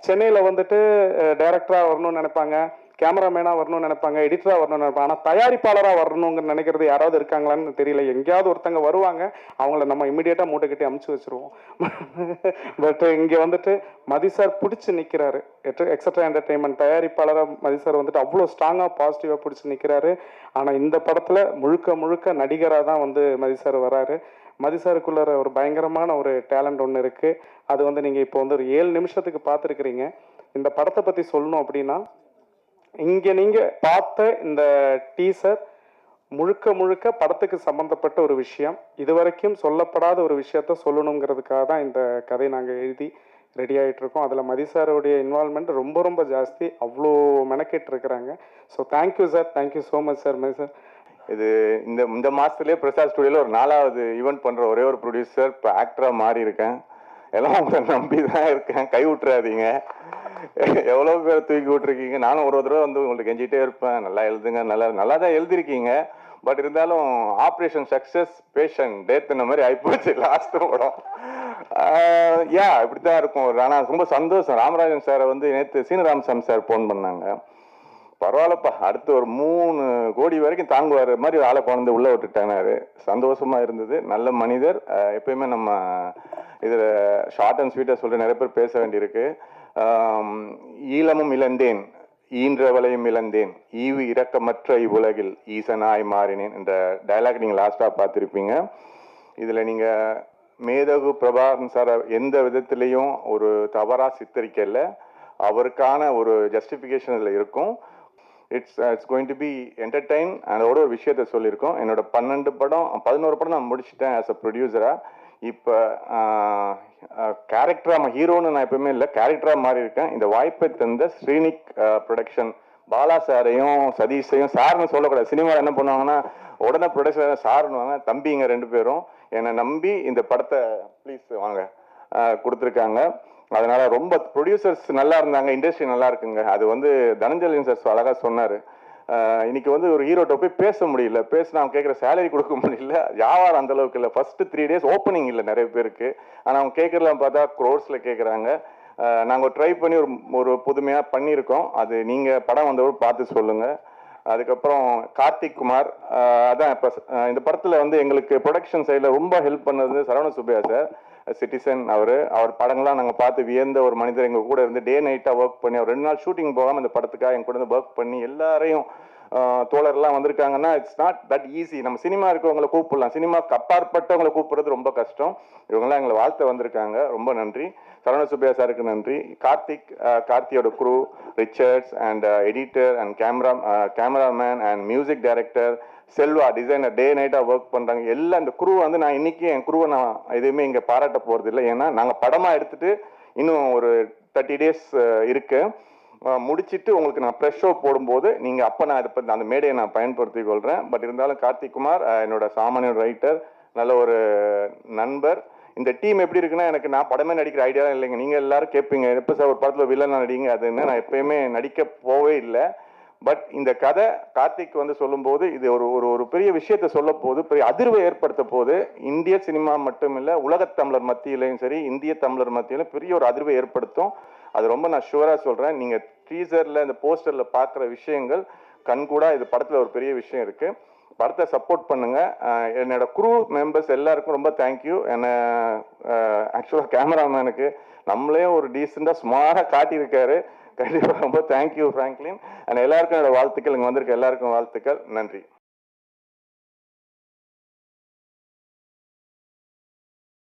சென்னையில் வந்துட்டு டைரக்டராக வரணும்னு நினைப்பாங்க, கேமராமேனாக வரணும்னு நினைப்பாங்க, எடிட்டராக வரணும்னு நினைப்பாங்க. ஆனால் தயாரிப்பாளராக வரணுங்க நினைக்கிறது யாராவது இருக்காங்களான்னு தெரியல. எங்கேயாவது ஒருத்தங்க வருவாங்க, அவங்கள நம்ம இம்மிடியேட்டாக மூட்டை கட்டி அமுச்சு வச்சுருவோம். பட் இங்கே வந்துட்டு மதி சார் பிடிச்சி நிற்கிறாரு. எக்ஸட்ரா என்டர்டெயின்மெண்ட் தயாரிப்பாளராக மதி சார் வந்துட்டு அவ்வளோ ஸ்ட்ராங்காக பாசிட்டிவாக பிடிச்சி நிற்கிறாரு. ஆனால் இந்த படத்தில் முழுக்க முழுக்க நடிகராக தான் வந்து மதி சார் வராரு. மதி சாருக்குள்ள ஒரு பயங்கரமான ஒரு டேலண்ட் ஒன்று இருக்குது. அது வந்து நீங்கள் இப்போ வந்து ஒரு 7 நிமிஷத்துக்கு பார்த்துருக்குறீங்க. இந்த படத்தை பற்றி சொல்லணும் அப்படின்னா, இங்கே நீங்கள் பார்த்த இந்த டீசர் முழுக்க முழுக்க படத்துக்கு சம்மந்தப்பட்ட ஒரு விஷயம். இதுவரைக்கும் சொல்லப்படாத ஒரு விஷயத்த சொல்லணுங்கிறதுக்காக தான் இந்த கதை நாங்கள் எழுதி ரெடி ஆகிட்டு இருக்கோம். அதில் மதி சாரோடைய இன்வால்மெண்ட் ரொம்ப ரொம்ப ஜாஸ்தி. அவ்வளோ மெனக்கெட்டு இருக்கிறாங்க. So thank you sir, thank you so much sir. Mathi sir, இது இந்த மாதத்துலேயே பிரசாத் ஸ்டுடியோவில் ஒரு 4வது ஈவெண்ட் பண்ணுற ஒரே ஒரு ப்ரொடியூசர். இப்போ ஆக்டராக மாறி இருக்கேன். எல்லாம் உங்களை நம்பி தான் இருக்கேன். கை விட்டுறாதீங்க. எவ்வளோ பேர் தூக்கி விட்டுருக்கீங்க. நானும் ஒரு தடவை வந்து உங்களுக்கு கெஞ்சிட்டே இருப்பேன், நல்லா எழுதுங்க, நல்லா தான் எழுதிருக்கீங்க. பட் இருந்தாலும் ஆப்ரேஷன் சக்ஸஸ் பேஷண்ட் டேத் இந்த மாதிரி ஆகிப்போச்சு லாஸ்ட் படம். இப்படி தான் இருக்கும். ஆனால் ரொம்ப சந்தோஷம். ராமராஜன் சாரை வந்து நேற்று சீனராமசாமி சார் ஃபோன் பண்ணாங்க. பரவாயில்லப்பா, அடுத்து ஒரு 3 கோடி வரைக்கும் தாங்குவார் மாதிரி ஆளை குழந்தை உள்ள விட்டுட்டானாரு. சந்தோஷமா இருந்தது. நல்ல மனிதர். எப்பயுமே நம்ம இதில் ஷார்ட் அண்ட் ஸ்வீட்டாக சொல்லிட்டு நிறைய பேர் பேச வேண்டியிருக்கு. ஈழமும் இழந்தேன், ஈன்றவளையும் இழந்தேன், ஈவு இரக்கமற்ற இவ்வுலகில் ஈசனாய் மாறினேன் என்ற டைலாக் நீங்கள் லாஸ்டாக பார்த்துருப்பீங்க. இதில் நீங்கள் மேதகு பிரபாகரன் சார் எந்த விதத்திலையும் ஒரு தவறாக சித்தரிக்கல. அவருக்கான ஒரு ஜஸ்டிஃபிகேஷன் இதில் இருக்கும். It's going to be entertain. அதோட ஒரு விஷயத்த சொல்லியிருக்கோம். என்னோட 11 படம் 11 படம் நான் முடிச்சிட்டேன் ஆஸ் அ ப்ரொடியூசராக. இப்போ கேரக்டராக ஹீரோன்னு நான் எப்பவுமே இல்லை, கேரக்டராக மாறி இருக்கேன். இந்த வாய்ப்பை தந்த ஸ்ரீனிக் ப்ரொடக்ஷன் பாலா சாரையும் சதீஷையும், சார்னு சொல்லக்கூடாது. சினிமாவில் என்ன பண்ணுவாங்கன்னா உடனே ப்ரொடக்ஷன் சார்னுவாங்க. தம்பிங்க 2 பேரும் என்னை நம்பி இந்த படத்தை ப்ளீஸ் வாங்க கொடுத்துருக்காங்க. அதனால ரொம்ப ப்ரொடியூசர்ஸ் நல்லா இருந்தாங்க, இண்டஸ்ட்ரி நல்லா இருக்குங்க. அது வந்து தனஞ்சலின் சார் அழகாக சொன்னார். இன்னைக்கு வந்து ஒரு ஹீரோட்ட போய் பேச முடியல, பேசினா அவங்க கேட்குற சேலரி கொடுக்க முடியல, வியாபாரம் அந்த அளவுக்கு இல்லை. ஃபர்ஸ்ட் 3 days ஓப்பனிங் இல்லை நிறைய பேருக்கு. ஆனால் அவங்க கேட்குறலாம் பார்த்தா க்ரோர்ஸில் கேட்குறாங்க. நாங்கள் ட்ரை பண்ணி ஒரு புதுமையாக பண்ணியிருக்கோம். அது நீங்கள் படம் வந்தவரை பார்த்து சொல்லுங்கள். அதுக்கப்புறம் கார்த்திக் குமார், அதான் இப்போ இந்த படத்தில் வந்து எங்களுக்கு ப்ரொடக்ஷன் சைடில் ரொம்ப ஹெல்ப் பண்ணது சரவண சுப்பையா சார். சிட்டிசன் அவர் படங்கள்லாம் நாங்கள் பார்த்து வியந்த ஒரு மனிதர். எங்கள் கூட இருந்து டே நைட்டாக ஒர்க் பண்ணி, அவர் 2 நாள் ஷூட்டிங் போகாமல் இந்த படத்துக்காக எங்க கூட இருந்து ஒர்க் பண்ணி எல்லாரையும் தோழர்லாம் வந்திருக்காங்கன்னா இட்ஸ் நாட் தட் ஈஸி. நம்ம சினிமா இருக்கவங்களை கூப்பிடலாம், சினிமாவுக்கு அப்பாற்பட்டவங்களை கூப்பிடுறது ரொம்ப கஷ்டம். இவங்கெல்லாம் எங்களை வாழ்த்த வந்திருக்காங்க. ரொம்ப நன்றி. சரவண சுப்பையா சாருக்கு நன்றி. கார்த்தியோட crew, Richards and editor and cameraman and music director, Selva designer day நைட்டாக ஒர்க் பண்ணுறாங்க. எல்லாம் இந்த குரூ வந்து நான் இன்னைக்கு என் குரூவை நான் எதுவுமே இங்கே பாராட்ட போகிறது இல்லை. ஏன்னா நாங்கள் படமாக எடுத்துட்டு இன்னும் ஒரு 30 days இருக்கு. முடிச்சுட்டு உங்களுக்கு நான் ப்ரெஷ் ஷோ போடும்போது நீங்கள் அப்போ நான் இதை அந்த மேடையை நான் பயன்படுத்தி கொள்கிறேன். பட் இருந்தாலும் கார்த்திக் குமார் என்னோட சாமானிய ரைட்டர், நல்ல ஒரு நண்பர். இந்த டீம் எப்படி இருக்குன்னா, எனக்கு நான் படமே நடிக்கிற ஐடியா இல்லைங்க. நீங்கள் எல்லாரும் கேட்பீங்க, எப்போ சார் ஒரு படத்தில் வில்லன் நடிங்க, அதுன்னு நான் எப்பயுமே நடிக்க போவே இல்லை. பட் இந்த கதை கார்த்திக் வந்து சொல்லும்போது இது ஒரு பெரிய விஷயத்தை சொல்ல போது, பெரிய அதிர்வை ஏற்படுத்த போது. இந்திய சினிமா மட்டும் இல்லை, உலகத் தமிழர் மத்தியிலையும் சரி, இந்திய தமிழர் மத்தியிலும் பெரிய ஒரு அதிர்வை ஏற்படுத்தும். அது ரொம்ப நான் ஷுவராக சொல்கிறேன். நீங்கள் டீசரில் இந்த போஸ்டரில் பார்க்குற விஷயங்கள் கண்கூடா இது படத்தில் ஒரு பெரிய விஷயம் இருக்குது. படத்தை சப்போர்ட் பண்ணுங்க. என்னோட குரூ மெம்பர்ஸ் எல்லாருக்கும் ரொம்ப தேங்க்யூ. என்னை ஆக்சுவலாக கேமராமேனுக்கு நம்மளே ஒரு டீசெண்டாக சுமாராக காட்டியிருக்காரு. கண்டிப்பாக ரொம்ப தேங்க்யூ ஃப்ராங்க்லின். அண்ட் எல்லாருக்கும் என்னோட வாழ்த்துக்கள். இங்கே வந்திருக்க எல்லாருக்கும் வாழ்த்துக்கள். நன்றி.